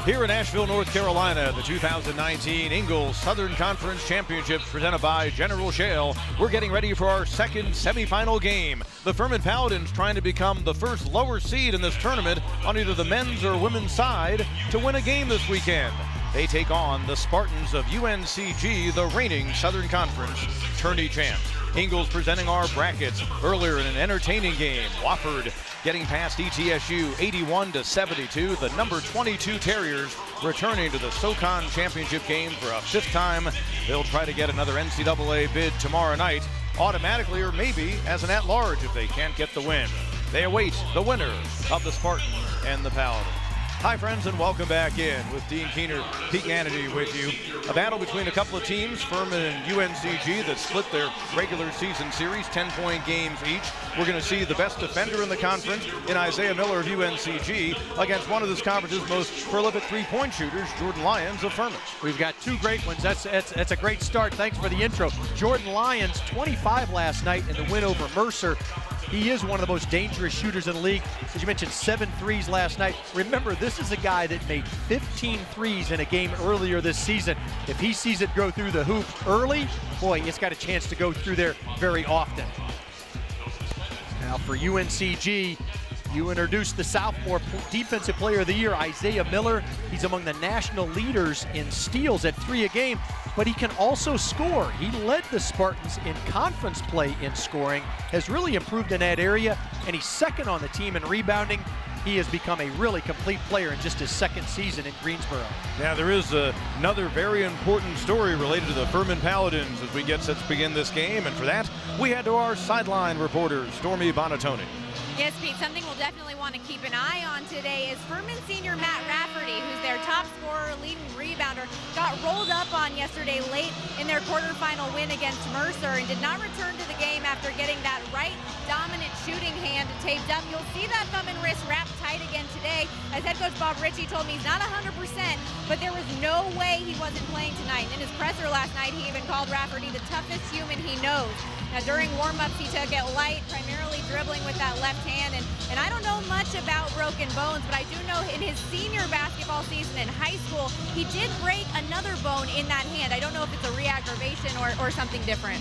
Here in Asheville, North Carolina, the 2019 Ingles Southern Conference Championships presented by General Shale. We're getting ready for our second semifinal game. The Furman Paladins trying to become the first lower seed in this tournament on either the men's or women's side to win a game this weekend. They take on the Spartans of Uncg, the reigning Southern Conference tourney champs. Ingles presenting our brackets earlier in an entertaining game. Wofford getting past ETSU 81-72. The number 22 Terriers returning to the Socon championship game for a fifth time. They'll try to get another NCAA bid tomorrow night, automatically or maybe as an at-large if they can't get the win. They await the winner of the Spartans and the Paladins. Hi friends, and welcome back in with Dean Keener, Pete Hannity with you. A battle between a couple of teams, Furman and Uncg, that split their regular season series, 10-point games each. We're going to see the best defender in the conference in Isaiah Miller of Uncg against one of this conference's most prolific three-point shooters, Jordan Lyons of Furman. We've got two great ones. That's a great start. Thanks for the intro. Jordan Lyons, 25 last night in the win over Mercer. He is one of the most dangerous shooters in the league. As you mentioned, 7 threes last night. Remember, this is a guy that made 15 threes in a game earlier this season. If he sees it go through the hoop early, boy, it's got a chance to go through there very often. Now for Uncg, you introduced the sophomore defensive player of the year, Isaiah Miller. He's among the national leaders in steals at 3 a game, but he can also score. He led the Spartans in conference play in scoring, has really improved in that area, and he's second on the team in rebounding. He has become a really complete player in just his second season in Greensboro. Now there is another very important story related to the Furman Paladins as we get set to begin this game, and for that, we head to our sideline reporter, Stormy Bonatoni. Yes, Pete, something we'll definitely want to keep an eye on today is Furman senior Matt Rafferty, who's their top scorer, leading rebounder, got rolled up on yesterday late in their quarterfinal win against Mercer and did not return to the game after getting that right dominant shooting hand taped up. You'll see that thumb and wrist wrapped tight again today. As head coach Bob Ritchie told me, he's not 100%, but there was no way he wasn't playing tonight. In his presser last night, he even called Rafferty the toughest human he knows. Now, during warm-ups, he took it light, primarily dribbling with that left hand. And I don't know much about broken bones, but I do know in his senior basketball season in high school, he did break another bone in that hand. I don't know if it's a re-aggravation or something different.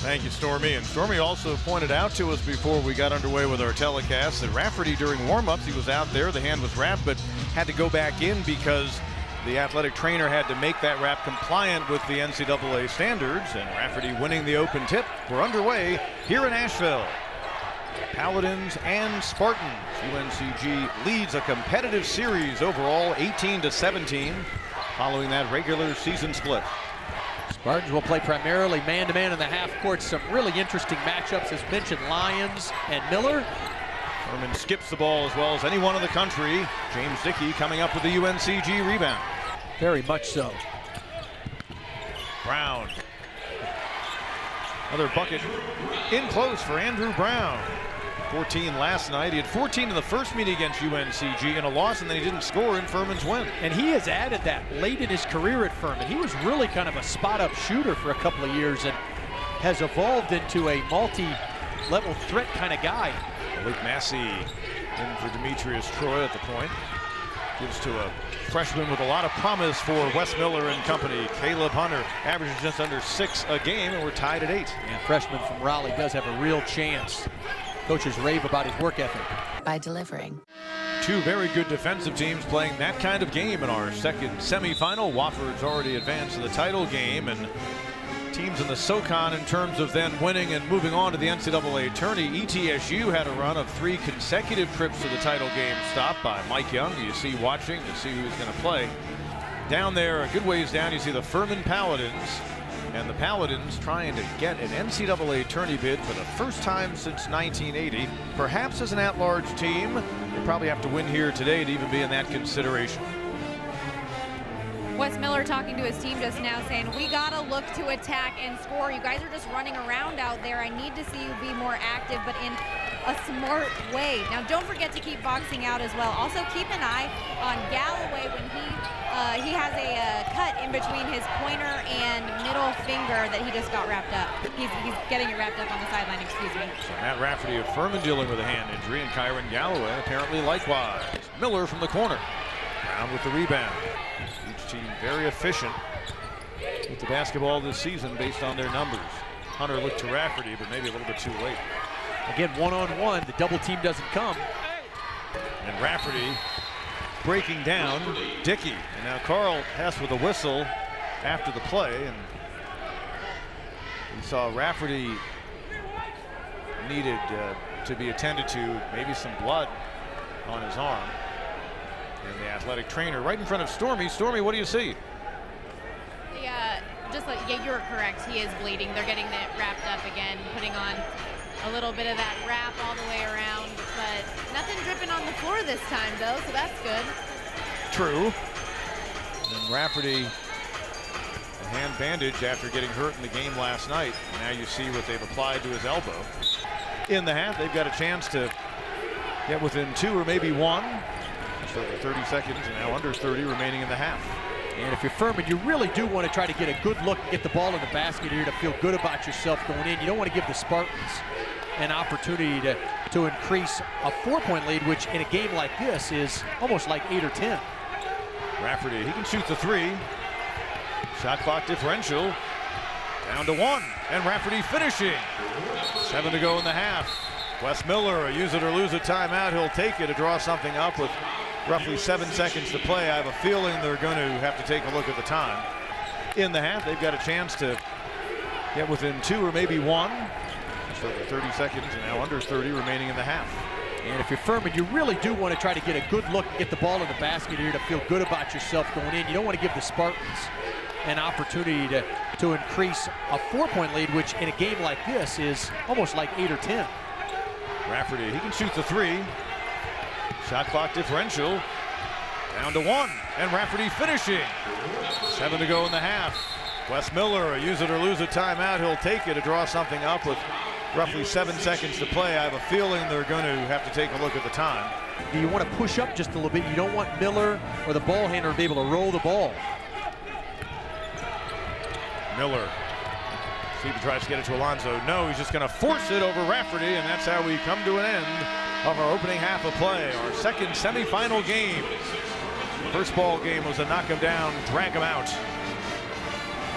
Thank you, Stormy. And Stormy also pointed out to us before we got underway with our telecast that Rafferty, during warm-ups, he was out there, the hand was wrapped, but had to go back in because the athletic trainer had to make that wrap compliant with the NCAA standards, and Rafferty winning the open tip. We're underway here in Asheville. Paladins and Spartans. Uncg leads a competitive series overall, 18-17, following that regular season split. Spartans will play primarily man-to-man in the half court. Some really interesting matchups, as mentioned, Lyons and Miller. Furman skips the ball as well as anyone in the country. James Dickey coming up with the Uncg rebound. Very much so. Brown. Another bucket in close for Andrew Brown. 14 last night. He had 14 in the first meeting against Uncg in a loss, and then he didn't score in Furman's win. And he has added that late in his career at Furman. He was really kind of a spot-up shooter for a couple of years and has evolved into a multi-level threat kind of guy. Malik Massey in for Demetrius Troy at the point. Gives to a freshman with a lot of promise for Wes Miller and company. Caleb Hunter averages just under 6 a game, and we're tied at 8. And freshman from Raleigh does have a real chance. Coaches rave about his work ethic. By delivering. Two very good defensive teams playing that kind of game in our second semifinal. Wofford's already advanced to the title game, and teams in the Socon in terms of then winning and moving on to the NCAA tourney. ETSU had a run of 3 consecutive trips to the title game, stopped by Mike Young. You see watching to see who's going to play. Down there, a good ways down, you see the Furman Paladins. And the Paladins trying to get an NCAA tourney bid for the first time since 1980. Perhaps as an at-large team, they probably have to win here today to even be in that consideration. Wes Miller talking to his team just now saying, we gotta look to attack and score. You guys are just running around out there. I need to see you be more active, but in a smart way. Now don't forget to keep boxing out as well. Also keep an eye on Galloway when he has a cut in between his pointer and middle finger that he just got wrapped up. He's getting it wrapped up on the sideline, excuse me. So Matt Rafferty of Furman dealing with a hand injury, and Kyron Galloway apparently likewise. Miller from the corner. Brown with the rebound. Each team very efficient with the basketball this season based on their numbers. Hunter looked to Rafferty, but maybe a little bit too late. Again, one-on-one, the double team doesn't come. And Rafferty breaking down Dickey. And now Carl Hess with a whistle after the play. And we saw Rafferty needed to be attended to, maybe some blood on his arm. And the athletic trainer right in front of Stormy. Stormy, what do you see? Yeah, you're correct. He is bleeding. They're getting that wrapped up again, putting on a little bit of that wrap all the way around, but nothing dripping on the floor this time, though, so that's good. True. And Rafferty, a hand bandage after getting hurt in the game last night. And now you see what they've applied to his elbow. In the half, they've got a chance to get within 2 or maybe 1. Just over 30 seconds, and now under 30 remaining in the half. And if you're Furman, you really do want to try to get a good look and get the ball in the basket here to feel good about yourself going in. You don't want to give the Spartans an opportunity to increase a 4-point lead, which in a game like this is almost like 8 or 10. Rafferty, he can shoot the 3. Shot clock differential down to 1, and Rafferty finishing. 7 to go in the half. Wes Miller, a use it or lose it timeout. He'll take it to draw something up with roughly 7 seconds to play. I have a feeling they're going to have to take a look at the time. In the half, they've got a chance to get within 2 or maybe 1. Just over 30 seconds, and now under 30 remaining in the half. And if you're Furman, you really do want to try to get a good look and get the ball in the basket here to feel good about yourself going in. You don't want to give the Spartans an opportunity to increase a 4-point lead, which in a game like this is almost like 8 or 10. Rafferty, he can shoot the 3. Shot clock differential down to 1, and Rafferty finishing. 7 to go in the half. Wes Miller, a use it or lose it timeout. He'll take it to draw something up with roughly 7 seconds to play. I have a feeling they're going to have to take a look at the time. You want to push up just a little bit. You don't want Miller or the ball handler to be able to roll the ball. Miller. See if he tries to get it to Alonzo. No, he's just going to force it over Rafferty, and that's how we come to an end of our opening half of play. Our second semifinal game. First ball game was a knock him down, drag him out.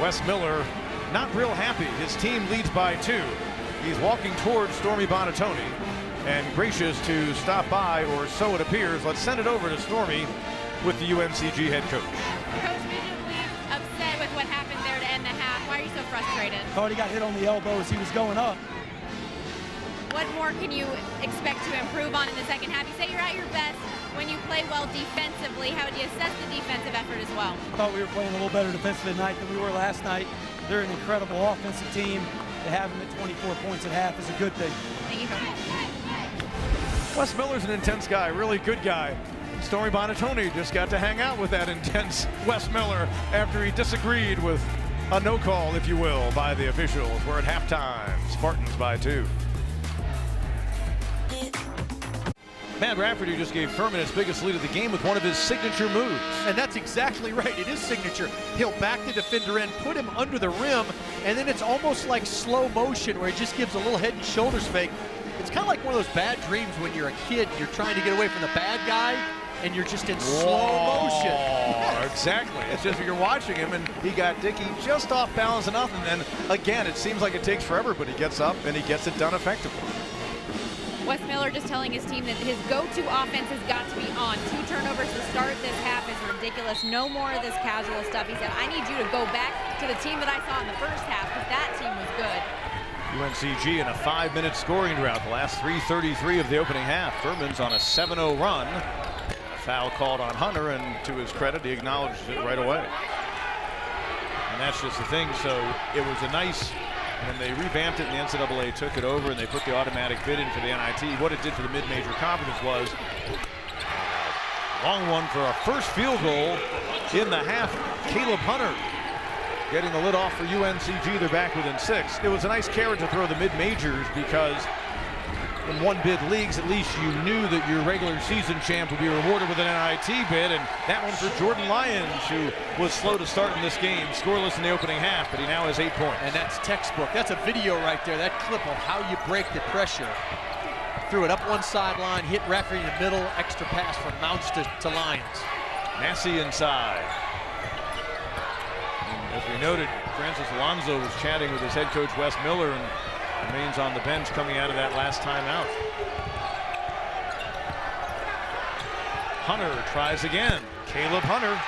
Wes Miller not real happy. His team leads by 2. He's walking towards Stormy Bonatoni and gracious to stop by, or so it appears. Let's send it over to Stormy with the UNCG head coach. Coach, visually upset with what happened there to end the half. Why are you so frustrated? Thought he got hit on the elbow as he was going up. What more can you expect to improve on in the second half? You say you're at your best when you play well defensively. How would you assess the defensive effort as well? I thought we were playing a little better defensively tonight than we were last night. They're an incredible offensive team. To have them at 24 points at half is a good thing. Thank you, Coach. Wes Miller's an intense guy, really good guy. Stormy Bonatoni just got to hang out with that intense Wes Miller after he disagreed with a no call, if you will, by the officials. We're at halftime. Spartans by 2. Matt Rafferty just gave Furman his biggest lead of the game with one of his signature moves. And that's exactly right. It is signature. He'll back the defender in, put him under the rim, and then it's almost like slow motion where he just gives a little head and shoulders fake. It's kind of like one of those bad dreams when you're a kid, you're trying to get away from the bad guy, and you're just in slow motion. Exactly. It's just you're watching him, and he got Dickey just off balance enough, and then again, it seems like it takes forever, but he gets up and he gets it done effectively. Wes Miller just telling his team that his go-to offense has got to be on. 2 turnovers to start this half is ridiculous. No more of this casual stuff. He said, I need you to go back to the team that I saw in the first half, because that team was good. UNCG in a 5-minute scoring drought. The last 3:33 of the opening half. Furman's on a 7-0 run. A foul called on Hunter, and to his credit, he acknowledged it right away. And that's just the thing. So it was a nice, when they revamped it and the NCAA took it over and they put the automatic bid in for the NIT, what it did for the mid-major conference was long one for our first field goal in the half. Caleb Hunter getting the lid off for UNCG. They're back within 6. It was a nice carrot to throw the mid-majors because in one-bid leagues, at least you knew that your regular season champ would be rewarded with an NIT bid, and that one for Jordan Lyons, who was slow to start in this game, scoreless in the opening half, but he now has 8 points. And that's textbook. That's a video right there, that clip of how you break the pressure. Threw it up one sideline, hit Rafferty in the middle, extra pass from Mounts to Lyons. Massey inside. And as we noted, Francis Alonso was chatting with his head coach Wes Miller and remains on the bench coming out of that last timeout. Hunter tries again. Caleb Hunter.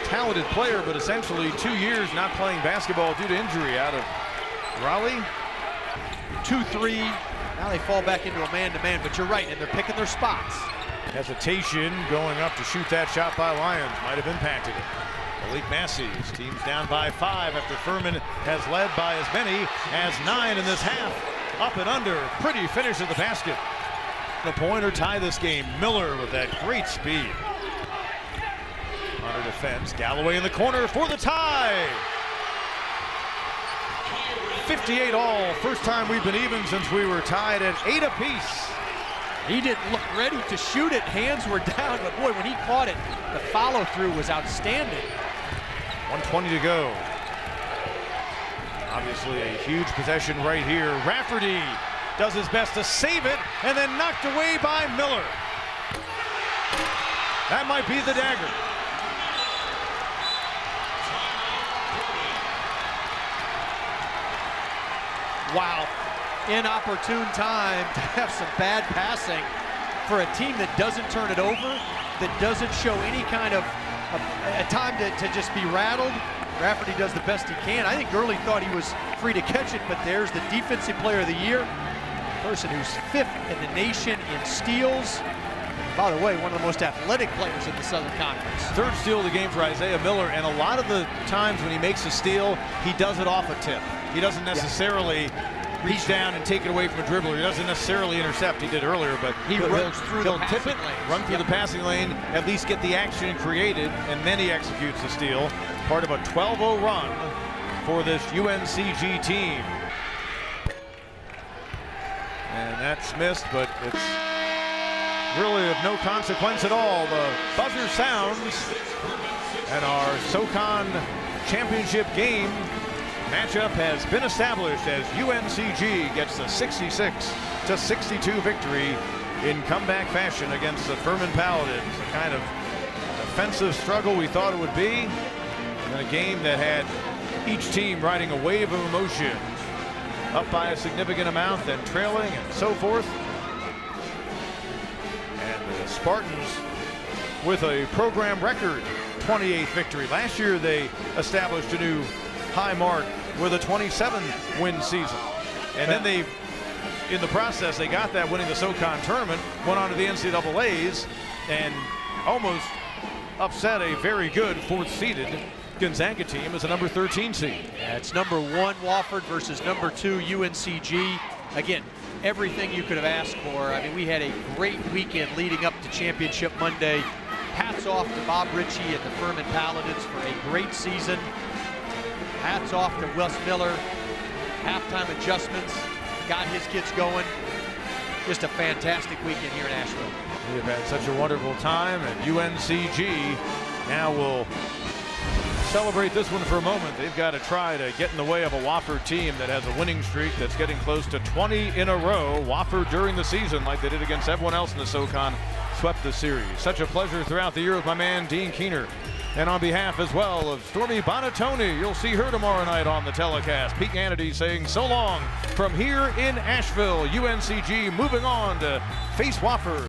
Talented player, but essentially 2 years not playing basketball due to injury out of Raleigh. 2-3. Now they fall back into a man-to-man, but you're right, and they're picking their spots. Hesitation going up to shoot that shot by Lyons. Might have impacted it. Malik Massey, his team's down by 5 after Furman has led by as many as 9 in this half. Up and under. Pretty finish at the basket. The point or tie this game. Miller with that great speed. Hunter defends. Galloway in the corner for the tie. 58 all. First time we've been even since we were tied at 8 apiece. He didn't look ready to shoot it. Hands were down, but boy, when he caught it, the follow-through was outstanding. 1:20 to go. Obviously a huge possession right here. Rafferty does his best to save it and then knocked away by Miller. That might be the dagger. Wow, inopportune time to have some bad passing for a team that doesn't turn it over, that doesn't show any kind of a time to just be rattled. Rafferty does the best he can. I think Gurley thought he was free to catch it, but there's the defensive player of the year, person who's 5th in the nation in steals. By the way, one of the most athletic players in the Southern Conference. 3rd steal of the game for Isaiah Miller, and a lot of the times when he makes a steal, he does it off a tip. He doesn't necessarily reach down and take it away from a dribbler. He doesn't necessarily intercept. He did earlier, but he'll tip it, run through the passing lane, at least get the action created, and then he executes the steal. Part of a 12-0 run for this UNCG team. And that's missed, but it's really of no consequence at all. The buzzer sounds, and our Socon championship game matchup has been established as UNCG gets the 66-62 victory in comeback fashion against the Furman Paladins. The kind of defensive struggle we thought it would be, in a game that had each team riding a wave of emotion, up by a significant amount, then trailing and so forth. And the Spartans with a program record 28th victory. Last year they established a new high mark with a 27-win season. And then they, in the process, they got that winning the Socon tournament, went on to the NCAAs, and almost upset a very good 4th-seeded Gonzaga team as a number 13 seed. Yeah, it's number 1 Wofford versus number 2 UNCG. Again, everything you could have asked for. I mean, we had a great weekend leading up to Championship Monday. Hats off to Bob Ritchie and the Furman Paladins for a great season. Hats off to Wes Miller. Halftime adjustments got his kids going. Just a fantastic weekend here in Asheville. We have had such a wonderful time, and UNCG now will celebrate this one for a moment. They've got to try to get in the way of a Wofford team that has a winning streak that's getting close to 20 in a row. Wofford during the season, like they did against everyone else in the Socon, swept the series. Such a pleasure throughout the year with my man Dean Keener. And on behalf as well of Stormy Bonatoni, you'll see her tomorrow night on the telecast. Pete Hannity saying so long from here in Asheville. UNCG moving on to face Wofford.